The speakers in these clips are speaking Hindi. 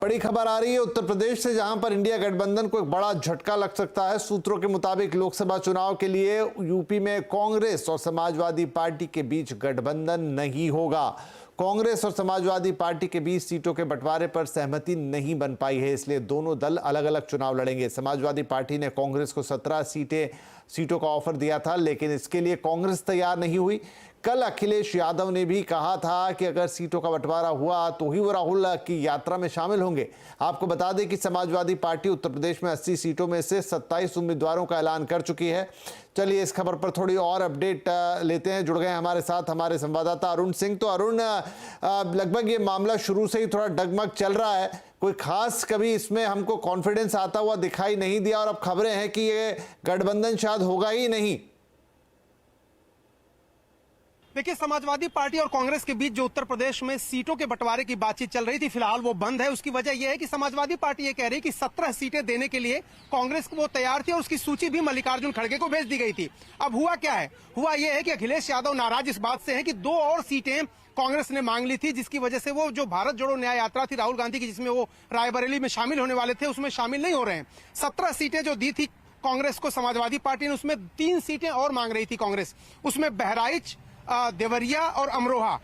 बड़ी खबर आ रही है उत्तर प्रदेश से, जहां पर इंडिया गठबंधन को एक बड़ा झटका लग सकता है। सूत्रों के मुताबिक लोकसभा चुनाव के लिए यूपी में कांग्रेस और समाजवादी पार्टी के बीच गठबंधन नहीं होगा। कांग्रेस और समाजवादी पार्टी के बीच सीटों के बंटवारे पर सहमति नहीं बन पाई है, इसलिए दोनों दल अलग अलग चुनाव लड़ेंगे। समाजवादी पार्टी ने कांग्रेस को 17 सीटों का ऑफर दिया था, लेकिन इसके लिए कांग्रेस तैयार नहीं हुई। कल अखिलेश यादव ने भी कहा था कि अगर सीटों का बंटवारा हुआ तो ही वो राहुल की यात्रा में शामिल होंगे। आपको बता दें कि समाजवादी पार्टी उत्तर प्रदेश में 80 सीटों में से 27 उम्मीदवारों का ऐलान कर चुकी है। चलिए इस खबर पर थोड़ी और अपडेट लेते हैं। जुड़ गए हमारे साथ हमारे संवाददाता अरुण सिंह। तो अरुण, लगभग ये मामला शुरू से ही थोड़ा डगमग चल रहा है, कोई खास कभी इसमें हमको कॉन्फिडेंस आता हुआ दिखाई नहीं दिया, और अब खबरें हैं कि ये गठबंधन शायद होगा ही नहीं। देखिए, समाजवादी पार्टी और कांग्रेस के बीच जो उत्तर प्रदेश में सीटों के बंटवारे की बातचीत चल रही थी, फिलहाल वो बंद है। उसकी वजह यह है कि समाजवादी पार्टी ये कह रही है कि 17 सीटें देने के लिए कांग्रेस को वो तैयार थी और उसकी सूची भी मल्लिकार्जुन खड़गे को भेज दी गई थी। अब हुआ क्या है? हुआ यह है कि अखिलेश यादव नाराज इस बात से है कि 2 और सीटें कांग्रेस ने मांग ली थी, जिसकी वजह से वो जो भारत जोड़ो न्याय यात्रा थी राहुल गांधी की, जिसमें वो रायबरेली में शामिल होने वाले थे, उसमें शामिल नहीं हो रहे हैं। 17 सीटें जो दी थी कांग्रेस को समाजवादी पार्टी ने, उसमें 3 सीटें और मांग रही थी कांग्रेस। उसमें बहराइच, देवरिया और अमरोहा।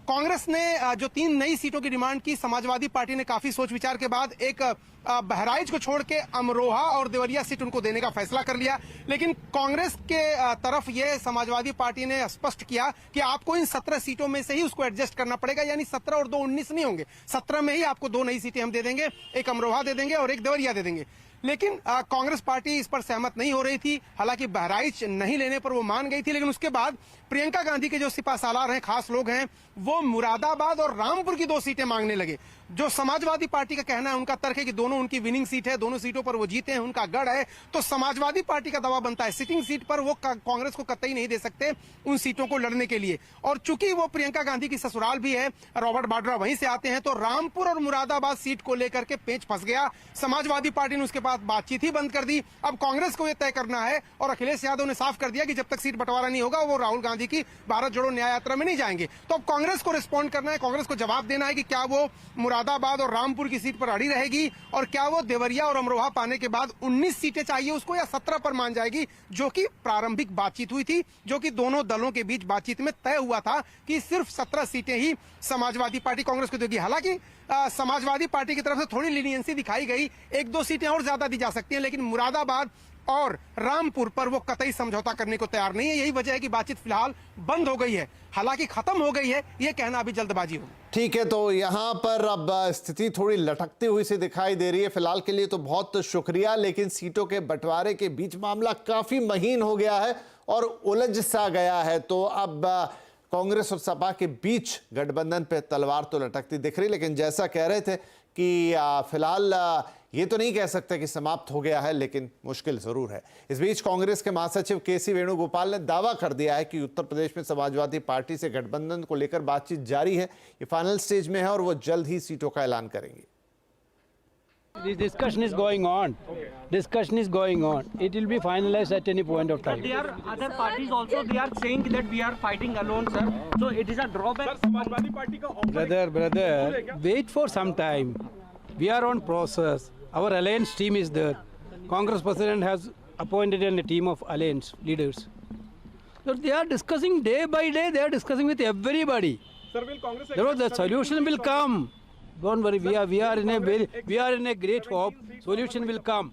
कांग्रेस ने जो 3 नई सीटों की डिमांड की, समाजवादी पार्टी ने काफी सोच विचार के बाद एक बहराइच को छोड़ के अमरोहा और देवरिया सीट उनको देने का फैसला कर लिया। लेकिन कांग्रेस के तरफ ये समाजवादी पार्टी ने स्पष्ट किया कि आपको इन 17 सीटों में से ही उसको एडजस्ट करना पड़ेगा, यानी 17 और 2 19 नहीं होंगे। 17 में ही आपको 2 नई सीटें हम दे देंगे, एक अमरोहा दे देंगे और एक देवरिया दे देंगे। लेकिन कांग्रेस पार्टी इस पर सहमत नहीं हो रही थी। हालांकि बहराइच नहीं लेने पर वो मान गई थी, लेकिन उसके बाद प्रियंका गांधी के जो सिपासालार हैं, खास लोग हैं, वो मुरादाबाद और रामपुर की 2 सीटें मांगने लगे। जो समाजवादी पार्टी का कहना है, उनका तर्क है कि दोनों उनकी विनिंग सीट है, दोनों सीटों पर वो जीते हैं, उनका गढ़ है। तो समाजवादी पार्टी का दबाव बनता है, सिटिंग सीट पर वो कांग्रेस को कतई नहीं दे सकते उन सीटों को लड़ने के लिए। और चूंकि वो प्रियंका गांधी की ससुराल भी है, रॉबर्ट वाड्रा वहीं से आते हैं, तो रामपुर और मुरादाबाद सीट को लेकर के पेच फंस गया। समाजवादी पार्टी ने उसके बाद बातचीत ही बंद कर दी। अब कांग्रेस को यह तय करना है, और अखिलेश यादव ने साफ कर दिया कि जब तक सीट बंटवारा नहीं होगा वो राहुल गांधी की भारत जोड़ो न्याय यात्रा में नहीं जाएंगे। तो अब कांग्रेस को रिस्पॉन्ड करना है, कांग्रेस को जवाब देना है कि क्या वो मुरादाबाद और रामपुर की सीट पर अड़ी रहेगी, और क्या वो देवरिया और अमरोहा पाने के बाद 19 सीटें चाहिए उसको, या 17 पर मान जाएगी, जो कि प्रारंभिक बातचीत हुई थी, जो कि दोनों दलों के बीच बातचीत में तय हुआ था कि सिर्फ 17 सीटें ही समाजवादी पार्टी कांग्रेस को देगी। हालांकि समाजवादी पार्टी की तरफ से थोड़ी लीनियंसी दिखाई गई, 1-2 सीटें और ज्यादा दी जा सकती हैं, लेकिन मुरादाबाद और रामपुर पर वो कतई समझौता करने को तैयार नहीं है। यही वजह है कि बातचीत फिलहाल बंद हो गई है। हालांकि खत्म हो गई है, ये कहना अभी जल्दबाजी होगी। ठीक है, तो यहां पर अब स्थिति थोड़ी लटकती हुई से दिखाई दे रही है। फिलहाल के लिए तो बहुत शुक्रिया, लेकिन सीटों के बंटवारे के बीच मामला काफी महीन हो गया है और उलझ सा गया है। तो अब कांग्रेस और सपा के बीच गठबंधन पे तलवार तो लटकती दिख रही, लेकिन जैसा कह रहे थे कि फिलहाल ये तो नहीं कह सकते कि समाप्त हो गया है, लेकिन मुश्किल जरूर है। इस बीच कांग्रेस के महासचिव केसी वेणुगोपाल ने दावा कर दिया है कि उत्तर प्रदेश में समाजवादी पार्टी से गठबंधन को लेकर बातचीत जारी है, ये फाइनल स्टेज में है और वो जल्द ही सीटों का ऐलान करेंगे। This discussion is going on. Discussion is going on. It will be finalized at any point of time. There are other parties also. They are saying that we are fighting alone, sir. So it is a drawback. Sir, Samajwadi Party ka Brother, wait for some time. We are on process. Our alliance team is there. Congress president has appointed a team of alliance leaders. So they are discussing day by day. They are discussing with everybody. Sir, will Congress? The solution will come. Don't worry. We are in a great hope. Solution will come.